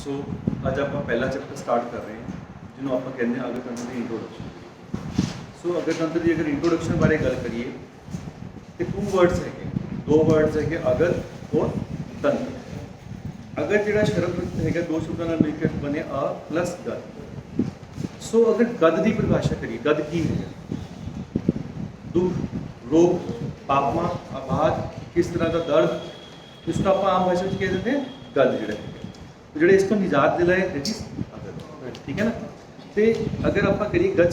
सो ਅੱਜ ਆਪਾਂ ਪਹਿਲਾ ਚੈप्टर ਸਟਾਰਟ ਕਰ ਰਹੇ ਹਾਂ ਜਿਹਨੂੰ ਆਪਾਂ ਕਹਿੰਦੇ ਹਾਂ ਅਗਰ ਤੰਤਰ ਦੀ ਇੰਟਰੋਡਕਸ਼ਨ। ਸੋ ਅਗਰ ਤੰਤਰ ਦੀ ਅਗਰ ਇੰਟਰੋਡਕਸ਼ਨ ਬਾਰੇ ਗੱਲ ਕਰੀਏ ਤੇ ਟੂ ਵਰਡਸ ਹੈਗੇ, ਦੋ ਵਰਡਸ ਹੈਗੇ ਅਗਰ ਔਰ ਤੰਤਰ। ਅਗਰ ਜਿਹੜਾ ਸ਼ਬਦ ਹੈਗਾ ਦੋ ਸ਼ਬਦਾਂ ਨਾਲ ਮਿਲ ਕੇ ਬਣੇ ਆ ਪਲੱਸ ਗਦ। ਸੋ ਅਗਰ ਗਦ ਦੀ ਪਰਿਭਾਸ਼ਾ ਕਰੀਏ, ਗਦ ਕੀ ਹੈ? ਦੁੱਖ, ਰੋਗ, ਪਾਪਮਾ, ਆਬਾਦ, किस तरह का दर्द, इसको आप आम भाषा में कह देते हैं गद जोड़ा है जोड़े इसको निजात दिलाए दैट इज अगद। ठीक है ना। तो अगर आप करिए गद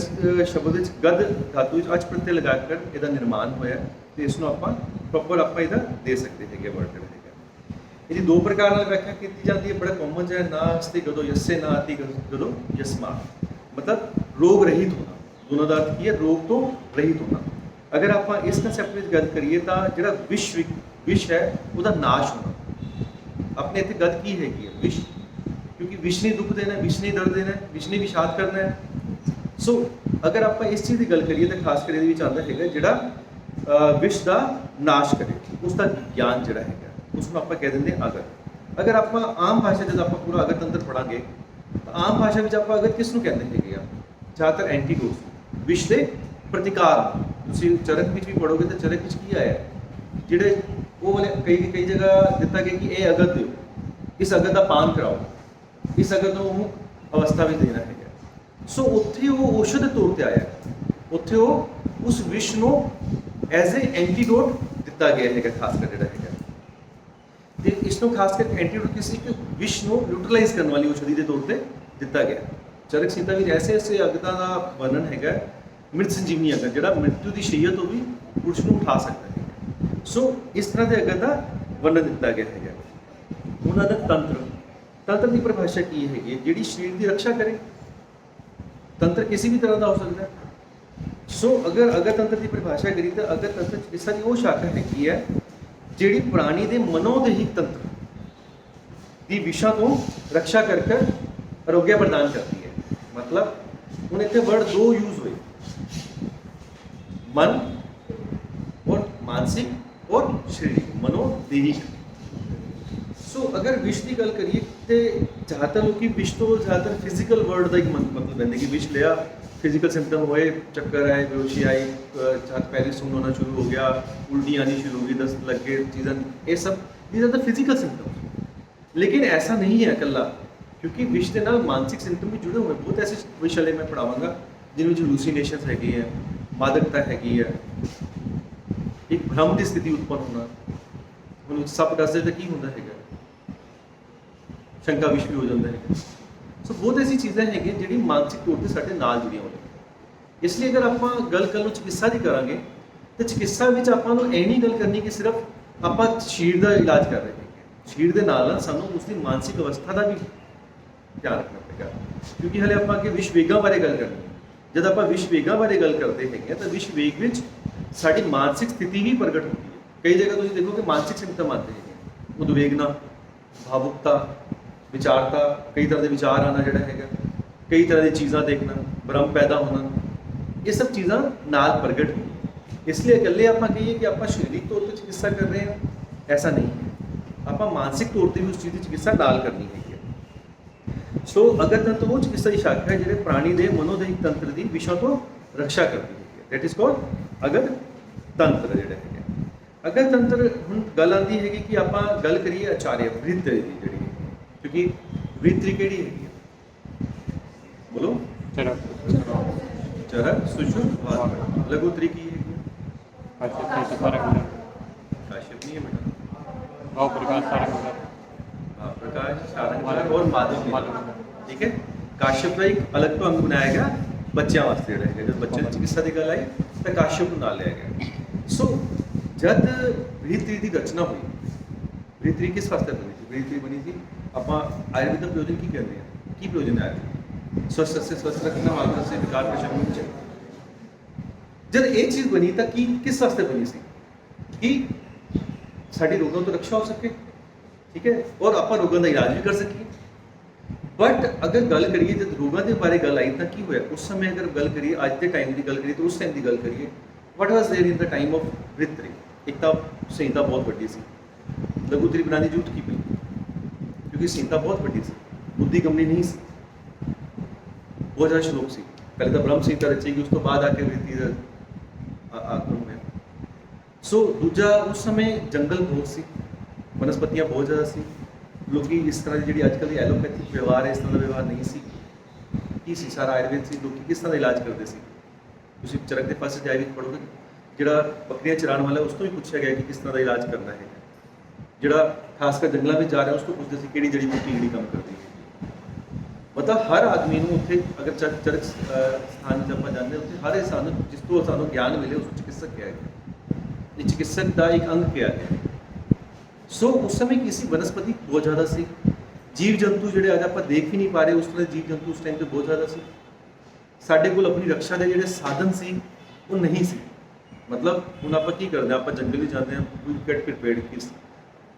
शब्द गद धातु अच प्रत्यय लगाकर इसका निर्माण होया तो इसको आप प्रॉपर आप इहदा दे सकते हैं वर्ड है। यदि दो प्रकार व्याख्या की जाती है, बड़ा कॉमन है ना अस्ति गदो यस्से ना अति गदो यस्मा, मतलब रोग रहित होना। दोनों का अर्थ की है रोग तो रहित होना। अगर आप इस कंसैप्ट में गल करिए तो जो विष है उसका नाश होना। अपने इतने गद की हैगी है विष, क्योंकि विष ने दुख देना है, विष ने दर्द देना है, विष ने विषाद करना है। सो अगर आप इस चीज़ की गल करिए तो खास कर ये आता है जोड़ा विष का नाश करे उसका ज्ञान जोड़ा है उसको आप कह देंगे अगत। अगर आप आम भाषा जब आप पूरा अगत तंत्र पढ़ांगे तो आम भाषा में आप अगत किसनों कहते हैं? ज़्यादातर एंटीडोट विष के प्रतिकार। चरक में भी पढ़ोगे तो चरक में की आया जोड़े वो वाले कई जगह दिता गया कि ये अगत दो, इस अगत का पान कराओ, इस अगत को अमुक अवस्था में देना है। सो उत्थे वो औषध तौर पर आया, उत्थे वो उस विष को एज ए एंटीडोट दिता गया है खास कर जोड़ा है। तो इसको खास कर एंटीडोट किसी विष को न्यूट्रलाइज करने वाली औषधि के तौर पर दिता गया। चरक संहिता में ऐसे ऐसे अगतां का वर्णन है मृत संजीवनी अगत जोड़ा मृत्यु की शैय्या तो भी पुरुष को उठा सकता है। सो इस तरह के अगत का वर्णन दिता गया है। उन्होंने तंत्र तंत्र की परिभाषा की है जी शरीर की रक्षा करे। तंत्र किसी भी तरह का हो सकता है। सो अगर अगत तंत्र की परिभाषा करी तो अगत तंत्र चिकित्सा की वो शाखा है जी प्राणी के मनोदैहिक तंत्र की विषा तो रक्षा करके आरोग्य प्रदान करती है। मतलब हूँ इतने वर्ड दो यूज हुए, मन और मानसिक और शारीरिक, मनोदैहिक। सो अगर विष की गल करिए तो ज़्यादातर लोग विष तो ज़्यादातर फिजिकल वर्ड का ही मतलब लेंगे कि विष लिया, फिजिकल सिम्टम हुए, चक्कर आए, बेहोशी आई, छात पैर सुन होना शुरू हो गया, उल्टी आनी शुरू हो गई, दस्त लग गए, चीज़ें ये सब ज़्यादा फिजिकल सिम्टम। लेकिन ऐसा नहीं है अकला, क्योंकि विष के नाल मानसिक सिम्टम भी जुड़े हुए। बहुत ऐसे विषय मैं पढ़ावांगा जिनमें लूसीनेशन हैगी है, मादकता हैगी है, एक भ्रम की स्थिति उत्पन्न होना, हम सप दस दे तो की होंदा है, शंका विष भी हो जाता है। सो बहुत ऐसी चीज़ें हैं जी मानसिक तौर पर साढ़े नाल जुड़िया होंगी। इसलिए अगर आप गल कर चिकित्सा की करांगे तो चिकित्सा में आपको यह नहीं गल करनी कि सिर्फ आप शरीर का इलाज कर रहे हैं, शरीर के नाल सानू उसकी मानसिक अवस्था का भी ध्यान रखना पड़ेगा। क्योंकि हले आप अगे विष वेगां बारे गल करनी, जब आप विष वेगां बारे गल करते हैं तो विष वेग में साड़ी मानसिक स्थिति भी प्रगट होती है। कई जगह तुम देखो कि मानसिक सिम्टम आते हैं, उद्वेगना, भावुकता, विचारता, कई तरह के विचार आना जोड़ा है, कई तरह की चीज़ां देखना, भ्रम पैदा होना, ये सब चीज़ां नाल प्रगट होती। इसलिए अकेले आप कहिए कि आप शारीरिक तौर पर चिकित्सा कर रहे हैं, ऐसा नहीं है। आप मानसिक तौर पर भी उस चीज़ की चिकित्सा नाल करनी है। सो अगत तंत्र वो चिकित्सा की शाखा है जो प्राणी के मनोदैहिक तंत्र की विषयों तो रक्षा करती है, दैट इज कॉल्ड अगत तंत्र जोड़ा है। अगत तंत्र हम गल आती है कि आप गल करिए आचार्य वृत्ति की जी, क्योंकि वृत्ति केड़ी है, बोलो चरक सुषुप्त लघुत्री की है, काश्यप नहीं है बेटा, प्रकाश सारंग और माधव। ठीक है, काश्यप का एक अलग तो अंग बनाया गया बच्चों वास्ते रहेगा। जब बच्चे की चिकित्सा की गल आई तो काश्यप ना लिया गया। सो जब वृत्ति की रचना हुई, वृत्ति किस वास्ते बनी थी? वृत्ति बनी थी आप आयुर्वेद का प्रयोजन की कहते हैं, की प्रयोजन है स्वस्थ से स्वस्थ रखना, मात्र से विकार प्रशमन। जब ये चीज़ बनी तो की किस वास्ते बनी सी कि साड़ी रोगों तो रक्षा हो सके, ठीक है, और आप रोगों का इलाज भी कर सकिए। बट अगर गल करिए जब रोगों के बारे गल आई तो की होया उस समय, अगर गल करिए अज के टाइम की गल करिए तो उस टाइम की गल करिए what was there in the time of वृत्ति। एक तो संहिता बहुत वड्डी सी, लघुत्री बनाने जरूरत की पई क्योंकि संहिता बहुत वड्डी सी। बुद्धि गमनी नहीं सी, बहुत ज़्यादा श्लोक सी। पहले तो ब्रह्म संहिता रचेगी, उस तो बाद आके वृत्ति आगमन में। सो दूजा उस समय जंगल बहुत सी, वनस्पतियाँ बहुत ज़्यादा सी, लोग इस तरह की जी अजकल एलोपैथिक व्यवहार है इस तरह का व्यवहार नहीं सी, की सी सारा आयुर्वेद से लोग किस तरह का इलाज करते सी। तुम चरक के पास जैविक पढ़ोगे, जोड़ा बकरियां चराने वाला उसको भी पूछा गया कि किस तरह का इलाज करना है, जोड़ा खासकर जंगलों में जा रहा है उसको पूछते सी कि जड़ी बूटी जी काम करती है। मतलब हर आदमी को उत्थे अगर चरक स्थान जब आप जाते उत्थे हर इंसान जिस तो सानू ज्ञान मिले उसको चिकित्सक कहा गया, चिकित्सक का एक अंग कहा गया। सो उस समय किसी वनस्पति बहुत ज़्यादा सी, जीव जंतु जोड़े अज आप देख ही नहीं पा रहे उस तरह जीव जंतु उस टाइम पर बहुत ज़्यादा सी। साढ़े को अपनी रक्षा के जोड़े साधन से वो नहीं सी। मतलब हूँ आप की करते हैं, आप जंगल भी जाते हैं, वी गेट प्रिपेयर्ड कि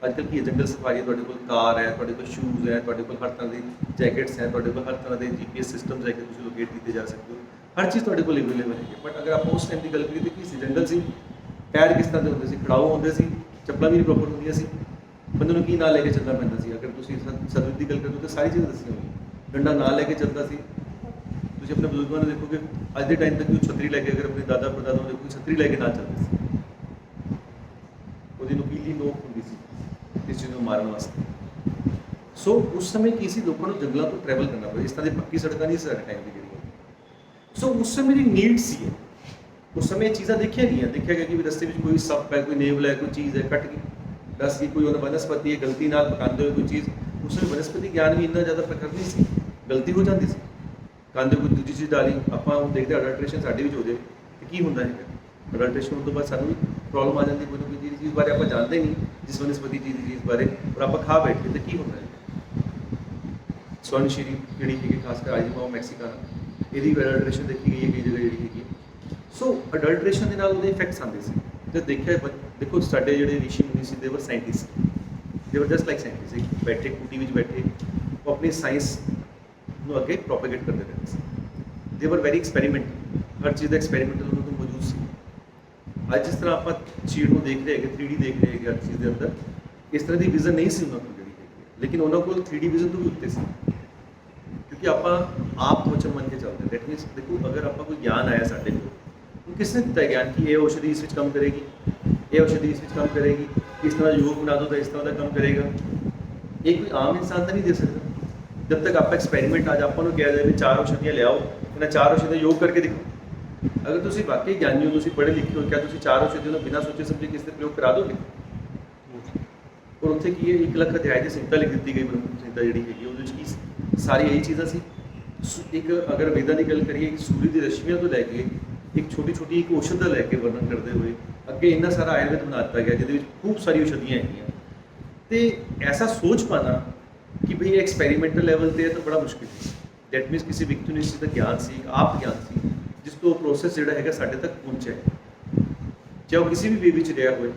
अजकल की जंगल सफारी है, तुहाडे कोल कार है, तुहाडे कोल शूज़ है, तुहाडे कोल हर तरह की जैकेट्स हैं, तुहाडे कोल हर तरह के GPS सिस्टम्स है कि तुसीं लोकेट किए जा सकते हो, हर चीज़ तुहाडे कोल अवेलेबल है। बट अगर आप उस टाइम की गल करिए तो की सी जंगल से पैर किस तरह के होंगे सी, खड़ाऊ होंगे सी, चप्पलां भी नहीं प्रॉपर होंदियां सी, बंदे नूं की नाल लैके चलना पैंदा सी। अगर तुसीं सतलुज की गल करो तो सारी चीज़ां दस्सियां होंगी, डंडा नाल लैके चलता सी। तुसीं अपने बुजुर्गों ने देखोगे अज के टाइम तक कोई छतरी लैके, अगर अपने दादा परदादा को देखोगे छतरी लैके ना चलते सी, ਉਹਦੀ ਨੁਕੀਲੀ ਨੋਕ ਹੁੰਦੀ ਸੀ किसी चीज़ को मारने वास्ते। सो उस समय किसी लोगों को जंगलों तो ट्रैवल करना पड़ा, इस तरह की पक्की सड़क नहीं सारे टाइम की जी। सो उस समय मेरी नीड सी है, उस समय ये चीज़ा देखिया नहीं है, देखा गया कि भी रस्ते में कोई सप है, कोई नेवल है, कोई चीज़ है कट गई, दस की कोई वनस्पति है गलती नाल पकाते हुए कोई चीज़, उस समय वनस्पति ज्ञान भी इन्ना ज़्यादा प्रखर नहीं सी, गलती हो जाती सी, खाते कोई दूजी चीज़ डाली, आप देखते अडल्ट्रेशन साढ़े भी हो जाए तो की होंगे है, अडल्ट्रेशन होने तो बाद सानू प्रॉब्लम आ जाती, कोई ना कोई चीज़ बारे आप जानते नहीं, जिस वनस्पति चीज़ बारे और आप खा बैठे तो की होता है। स्वर्णशीरी जी है खासकर आइजमा मैक्सिकाना यदि अडल्ट्रेशन देखी गई है कई जगह जी है। सो अडल्ट्रेशन के नाल इफेक्ट्स आते थे, तो देखा देखो साढ़े जोड़े ऋषि मुनि से देवर साइंटिस्ट, देवर जस्ट लाइक साइंटिस्ट, बैठे कुटी में बैठे वो अपनी साइंस को अगे प्रोपेगेट करते रहते थे। देवर वेरी एक्सपेरीमेंटल, हर चीज़ का एक्सपेरीमेंटल उन्होंने मौजूद सी। आज जिस तरह आप चीज़ को देख रहे हैं 3D देख रहे हैं हर चीज़ के अंदर, इस तरह की विजन नहीं सी उन्होंने जी है, लेकिन उन्होंने को 3D विजन तो भी उत्ते सी, क्योंकि आप वचन मन के चलते। दैट मीनस देखो अगर आप कोई ज्ञान आया साढ़े को, किसने दिता ज्ञान कि ये औषधि इस काम करेगी, ये औषधि इस काम करेगी, इस तरह योग बना दो तो इस तरह का काम करेगा, ये कोई आम इंसान तो नहीं दे सकता। जब तक आप एक्सपेरीमेंट आज आपको कहा जाए भी 4 औषधियाँ ले आओ, इन्हें 4 औषधियाँ योग करके दिखो, अगर तुम वाकई ज्ञानी हो, तुम पढ़े लिखे हो, क्या तुम 4 औषधियों बिना सोचे समझे किसी प्रयोग करा दोगे? और उत्थे की 1 लाख अध्याय की संहिता लिख दी गई, ब्रह्म संहिता जी है सारी यही चीज़ां सी। एक अगर वेदां की गल करिए, एक सूर्य की रश्मियों तो लैके एक छोटी छोटी एक औषध का लैके वर्णन करते हुए अगे इन्ना सारा आयुर्वेद बना दिता गया, जिहदे विच खूब सारी औषधियाँ हैं। तो ऐसा सोच पाना कि भाई एक्सपेरीमेंटल लैवल पर है तो बड़ा मुश्किल है। दैट मीनस किसी व्यक्ति ने इस चीज़ का ज्ञान सी, आप ज्ञान सी, जिस तो प्रोसैस जोड़ा है साढ़े तक पहुँचा है, चाहे वो किसी भी वे में रहा हो,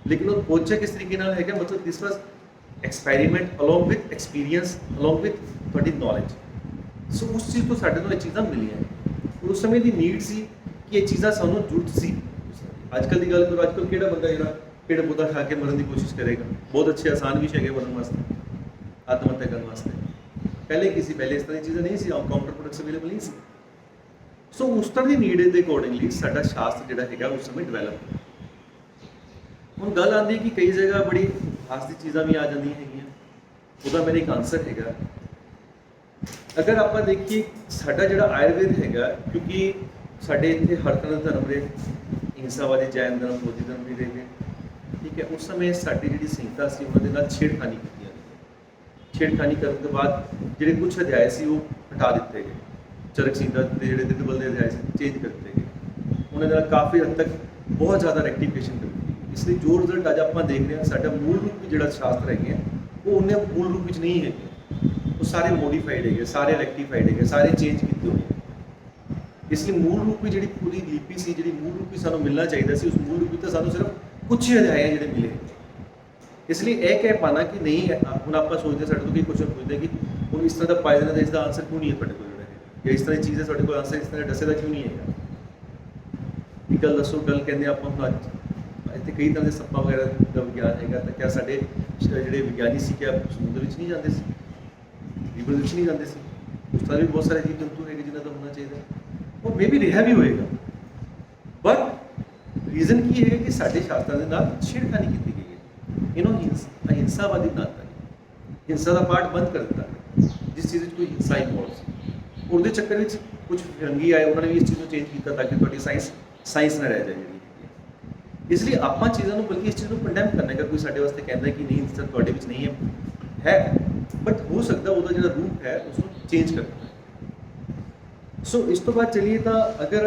लेकिन वो पहुँचा किस तरीके है, मतलब this was experiment along with experience, along with थोड़ी नॉलेज। सो उस चीज़ तो साढ़े ये चीज़ां मिलियां, और उस समय की नीड सी कि ये चीज़ां सानू जुट सी। अजकल की गल करो, अजकल किहड़ा बंदा जिहड़ा पेड़ पौधा खा के मरन की कोशिश करेगा, बहुत अच्छे आसान भी है मरन वास्ते, आत्महत्या करने वास्ते। पहले किसी पहले इस तरह की चीज़ें नहीं सी, काउंटर प्रोडक्ट्स अवेलेबल नहीं सी। सो उस तरह की नीड के अकॉर्डिंगली साडा शास्त्र जिहड़ा है उस समय डिवेलप हो। हुण गल आती कि कई जगह बड़ी खास दी चीज़ां भी आ जांदियां हैगियां, उहदा मेरा एक आंसर है। अगर आप देखिए साडा जिहड़ा आयुर्वेद है, क्योंकि साडे इत्थे हर तरह धर्म रहे, हिंसावादी जैन धर्म, बौद्ध धर्म भी रहे, ठीक है। उस समय साडी जिहड़ी संहिता सी उन्हां दे नाल छेड़खानी की, छेड़खानी करने के बाद जिहड़े कुछ अध्याय सी वो हटा दिते गए, चरक संहिता के जिहड़े दिदबल दे अध्याय से चेंज कर दिए गए, उन्होंने काफ़ी हद तक बहुत ज़्यादा रेक्टिफिकेशन कर दी। इसलिए जो रिजल्ट अज आप देख रहे हैं, साडा मूल रूप भी जिहड़ा शास्त्र है वो उन्हें मूल रूप में नहीं है, वो सारे मोडिफाइड है, सारे रेक्टिफाइड है, सारे चेंज किए हुए हैं। इसलिए मूल रूप में जी पूरी लिपि सी, जी मूल रूप में सानू मिलना चाहिए सी, उस मूल रूप में तो सानू सिर्फ कुछ ही अध्याय जोड़े मिले। इसलिए यह कह पाना कि नहीं हम आप सोचते साढ़े तो क्वेश्चन पूछते कि हम इस तरह का पाया जाता, इसका आंसर क्यों नहीं है थोड़े को, या इस तरह की चीज़ है थोड़े को आंसर इस तरह दसे का क्यों नहीं है। एक गल दसो, गल कहते आप इतने कई तरह के सप्पा वगैरह का विज्ञान है, तो क्या साढ़े जोड़े विज्ञानी से क्या समुद्र में नहीं जाते सी, ਰਿਵਰ ਵਿੱਚ ਨਹੀਂ ਜਾਂਦੇ ਸੀ, ਉਸ ਤਰ੍ਹਾਂ ਵੀ ਬਹੁਤ ਸਾਰੇ ਜੀਵ ਜੰਤੂ ਹੈਗੇ ਜਿਨ੍ਹਾਂ ਦਾ ਹੋਣਾ ਚਾਹੀਦਾ, ਉਹ ਮੇ ਵੀ ਰਿਹਾ ਵੀ ਹੋਏਗਾ, ਬਟ ਰੀਜ਼ਨ ਕੀ ਹੈ ਕਿ ਸਾਡੇ ਸ਼ਾਸਤਰਾਂ ਦੇ ਨਾਲ ਛੇੜਖਾਨੀ ਕੀਤੀ ਗਈ ਹੈ, ਇਹਨੂੰ ਅਹਿੰਸਾਵਾਦੀ ਬਣਾਤਾ ਹੈ, ਹਿੰਸਾ ਦਾ ਪਾਠ ਬੰਦ ਕਰ ਦਿੱਤਾ ਹੈ, ਜਿਸ ਚੀਜ਼ ਵਿੱਚ ਕੋਈ ਹਿੰਸਾ ਇਨਵੋਲਵ ਸੀ, ਉਹਦੇ ਚੱਕਰ ਵਿੱਚ ਕੁਝ ਫਿਰੰਗੀ ਆਏ, ਉਹਨਾਂ ਨੇ ਵੀ ਇਸ ਚੀਜ਼ ਨੂੰ ਚੇਂਜ ਕੀਤਾ ਤਾਂ ਕਿ ਤੁਹਾਡੀ ਸਾਇੰਸ ਨਾ ਰਹਿ ਜਾਏ ਜਿਹੜੀ। ਇਸ ਲਈ ਆਪਾਂ ਚੀਜ਼ਾਂ ਨੂੰ ਬਲਕਿ ਇਸ ਚੀਜ਼ ਨੂੰ ਕੰਡੈਮ ਕਰਨਾ ਹੈ, ਕੋਈ ਸਾਡੇ ਵਾਸਤੇ ਕਹਿੰਦਾ ਕਿ ਨਹੀਂ ਸਰ ਤੁਹਾਡੇ ਵਿੱਚ ਨਹੀਂ ਹੈ, ਬਟ ਹੋ ਸਕਦਾ ਉਹਦਾ ਜਿਹੜਾ ਰੂਪ ਹੈ ਉਸ ਨੂੰ ਚੇਂਜ ਕਰਨਾ। ਸੋ ਇਸ ਤੋਂ ਬਾਅਦ ਚਲੀਏ ਤਾਂ ਅਗਰ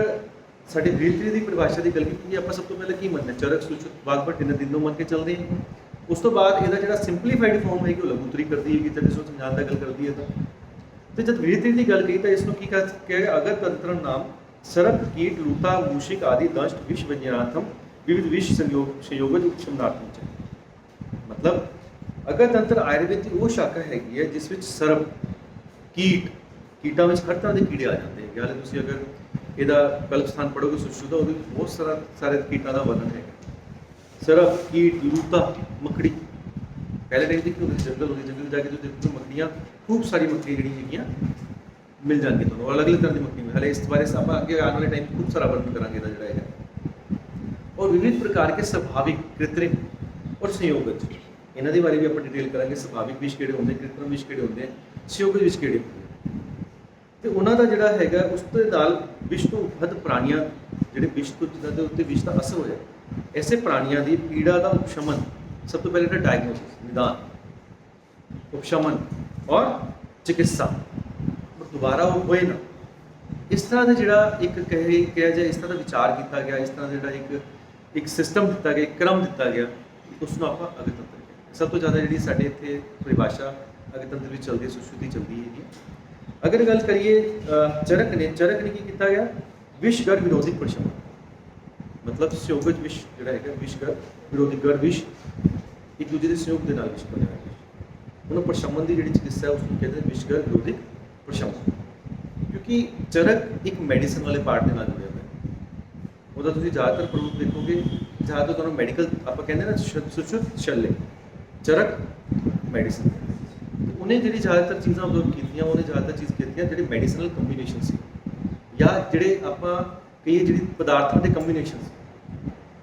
ਸਾਡੇ ਬ੍ਰੀਥਰੀ ਦੀ ਪਰਿਭਾਸ਼ਾ ਦੀ ਗੱਲ ਕੀਤੀ ਆਪਾਂ ਸਭ ਤੋਂ ਪਹਿਲਾਂ ਕੀ ਮੰਨਦੇ, ਚਰਕ ਸੂਚਕ ਵਾਗਵਟ ਇਹਨਾਂ ਦਿਨ ਨੂੰ ਮੰਨ ਕੇ ਚੱਲਦੇ ਹਾਂ। ਉਸ ਤੋਂ ਬਾਅਦ ਇਹਦਾ ਜਿਹੜਾ ਸਿੰਪਲੀਫਾਈਡ ਫਾਰਮ ਹੈ ਕਿ ਉਹ ਲਘੂਤਰੀ ਕਰਦੀ ਹੈ, ਕਿ ਜਿਸ ਨੂੰ ਸਮਝਾਉਣ ਦਾ ਗੱਲ ਕਰਦੀ ਹੈ ਤਾਂ ਤੇ ਜਦ ਬ੍ਰੀਥਰੀ ਦੀ ਗੱਲ ਕਹੀ ਤਾਂ ਇਸ ਨੂੰ ਕੀ ਕਹੇਗਾ, ਅਗਰ ਤੰਤਰਮ ਨਾਮ ਸਰਪ ਕੀਟ ਲੂਤਾ ਮੂਸ਼ਿਕ ਆਦि ਦੰਸ਼ਟ ਵਿਸ਼ ਵਿਜਨਾਥਮ विविध विष संयोगज उपशमनात्मक है। मतलब अगर तंत्र आयुर्वेद की वो शाखा हैगी है जिस विच सर्प कीटां विच हर तरह के कीड़े आ जाते हैं। हाले तुसीं अगर ਇਹਦਾ ਕਲਪ ਸਥਾਨ ਪੜੋਗੇ ਸੁਸ਼ਰੂਤਾ, ਉਹਦੇ ਵਿੱਚ ਬਹੁਤ ਸਾਰੇ ਕੀਟਾਂ ਦਾ ਵਰਣਨ ਹੈਗਾ, ਸਰਪ ਕੀਟ ਲੂਤਾ ਮੱਕੜੀ। ਪਹਿਲੇ ਟਾਈਮ ਤੇ ਕੀ ਹੁੰਦੇ ਸੀ, ਜੰਗਲ ਜਾ ਕੇ ਤੁਸੀਂ ਦੇਖੋ ਮੱਖੀਆਂ, ਖੂਬ ਸਾਰੀ ਮੱਖੀਆਂ ਜਿਹੜੀਆਂ ਹੈਗੀਆਂ ਮਿਲ ਜਾਣਗੀਆਂ ਤੁਹਾਨੂੰ, ਅਲੱਗ ਅਲੱਗ ਤਰ੍ਹਾਂ ਦੀ ਮੱਖੀ। ਹਾਲੇ ਇਸ ਬਾਰੇ ਆਪਾਂ ਅੱਗੇ ਆਉਣ ਵਾਲੇ ਟਾਈਮ ਖੂਬ ਸਾਰਾ ਵਰਣਨ ਕਰਾਂਗੇ ਇਹਦਾ ਜਿਹੜਾ ਹੈਗਾ। और विविध प्रकार के स्वाभाविक कृत्रिम और संयोगज, इन्हों के बारे भी आप डिटेल करेंगे, स्वाभाविक विष किहड़े होंदे, कृत्रिम विष किहड़े होंदे, संयोगज विष किहड़े होंदे, तो उन्हों का जिहड़ा हैगा उस दे नाल विष तो ਵੱਧ प्राणियां जिहड़े विष तो जिन्हां दे उत्ते विष का असर होया, ऐसे प्राणियां की पीड़ा का उपशमन, सब तो पहले डायग्नोसिस निदान, उपशमन और चिकित्सा, दोबारा वो होए ना, इस तरह का जिहड़ा एक कहा जाए, इस तरह का विचार किया गया, इस तरह का जिहड़ा एक सिस्टम दिता गया, एक क्रम दिता गया, उसनूं आपां अगतंत्र कहते। सब तो ज़्यादा जिहड़ी साडे इत्थे परिभाषा अगतंत्र विच चलदी, सुश्रुति चलदी है। अगर गल करिए चरक ने की किया गया, विषगर विरोधी प्रशमन, मतलब संयोगज विष जिहड़ा है विषगर विरोधी गर विष एक दूजे के संयोग के नाल विष बने हुए, उन्होंने प्रशमन की जिहड़ी चिकित्सा है उसको कहते हैं विषगर विरोधी प्रशमन, क्योंकि चरक एक मैडिसन वाले पार्ट के नाल जुड़े हुए, ਉਹਦਾ ਤੁਸੀਂ ਜ਼ਿਆਦਾਤਰ ਪ੍ਰੂਫ ਦੇਖੋਗੇ, ਜ਼ਿਆਦਾਤਰ ਤੁਹਾਨੂੰ ਮੈਡੀਕਲ ਆਪਾਂ ਕਹਿੰਦੇ ਨਾ ਸੁਸ਼ਰੁਤ ਛੱਲੇ ਚਰਕ ਮੈਡੀਸਨ, ਉਹਨੇ ਜਿਹੜੀ ਜ਼ਿਆਦਾਤਰ ਚੀਜ਼ਾਂ ਅਬਜ਼ਰਵ ਕੀਤੀਆਂ, ਉਹਨੇ ਜ਼ਿਆਦਾਤਰ ਚੀਜ਼ ਕੀਤੀਆਂ ਜਿਹੜੇ ਮੈਡੀਸਨਲ ਕੰਬੀਨੇਸ਼ਨ ਸੀ, ਜਾਂ ਜਿਹੜੇ ਆਪਾਂ ਕਹੀਏ ਜਿਹੜੀ ਪਦਾਰਥਾਂ ਦੇ ਕੰਬੀਨੇਸ਼ਨ ਸੀ,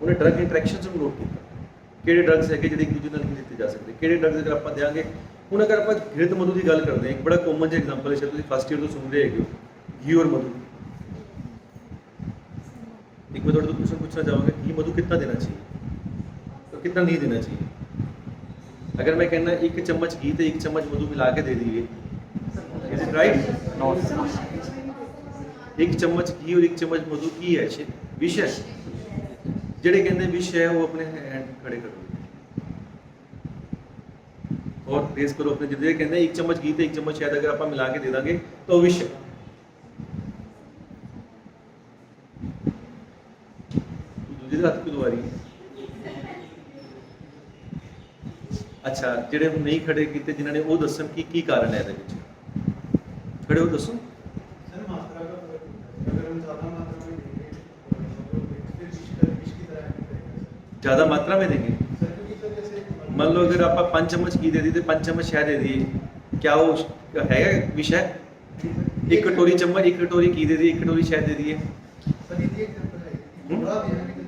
ਉਹਨੇ ਡਰਗ ਇੰਟਰੈਕਸ਼ਨਸ ਨੂੰ ਨੋਟ ਕੀਤਾ, ਕਿਹੜੇ ਡਰਗਸ ਹੈਗੇ ਜਿਹੜੇ ਇੱਕ ਦੂਜੇ ਨਾਲ ਨਹੀਂ ਦਿੱਤੇ ਜਾ ਸਕਦੇ, ਕਿਹੜੇ ਡਰਗਸ ਅਗਰ ਆਪਾਂ ਦਿਆਂਗੇ। ਹੁਣ ਅਗਰ ਆਪਾਂ ਘਿਰਤ ਮਧੂ ਦੀ ਗੱਲ ਕਰਦੇ ਹਾਂ, ਇੱਕ ਬੜਾ ਕਾਮਨ ਜਿਹਾ ਐਗਜ਼ਾਮਪਲ ਹੈ, ਸ਼ਾਇਦ ਤੁਸੀਂ ਫਸਟ ਈਅਰ ਤੋਂ ਸੁਣ ਰਹੇ ਹੈਗੇ ਹੋ, घी और मधु। एक मैं थोड़ा क्वेश्चन पूछना चाहूँगा, घी मधु कितना देना चाहिए तो कितना नहीं देना चाहिए। अगर मैं कहना 1 चम्मच घी तो 1 चम्मच मधु मिला के दे दीजिए, इज इट राइट? नॉट। 1 चम्मच घी और 1 चम्मच मधु की है विष है, जेडे कहते विष है वो अपने हैंड खड़े करो और रेस करो अपने, जिधे कहते 1 चम्मच घी तो 1 चम्मच शहद अगर आप मिला के दे देंगे तो विष है। हथ क्यों दवा रही है? अच्छा, ਜਿਹੜੇ ਹੁਣ ਨਹੀਂ ਖੜੇ ਕੀਤੇ ਜਿਨ੍ਹਾਂ ਨੇ ਉਹ ਦੱਸਣ ਕੀ ਕਾਰਨ ਹੈ ਇਹਦੇ ਵਿੱਚ, ਖੜੇ ਹੋ ਦੱਸੋ। सर मात्रा का फर्क होता है, अगर हम ज़्यादा मात्रा में देंगे तो फिर विष की तरह नहीं, ज़्यादा मात्रा में देंगे सर, क्योंकि सर जैसे मान लो अगर आप 5 चम्मच घी दे दी तो 5 चम्मच शहद दे दिए, क्या वो है विष है? 1 कटोरी चम्मच 1 कटोरी घी दे दी, 1 कटोरी शहद दे दिए, सर ये एग्जांपल है बड़ा भी है कि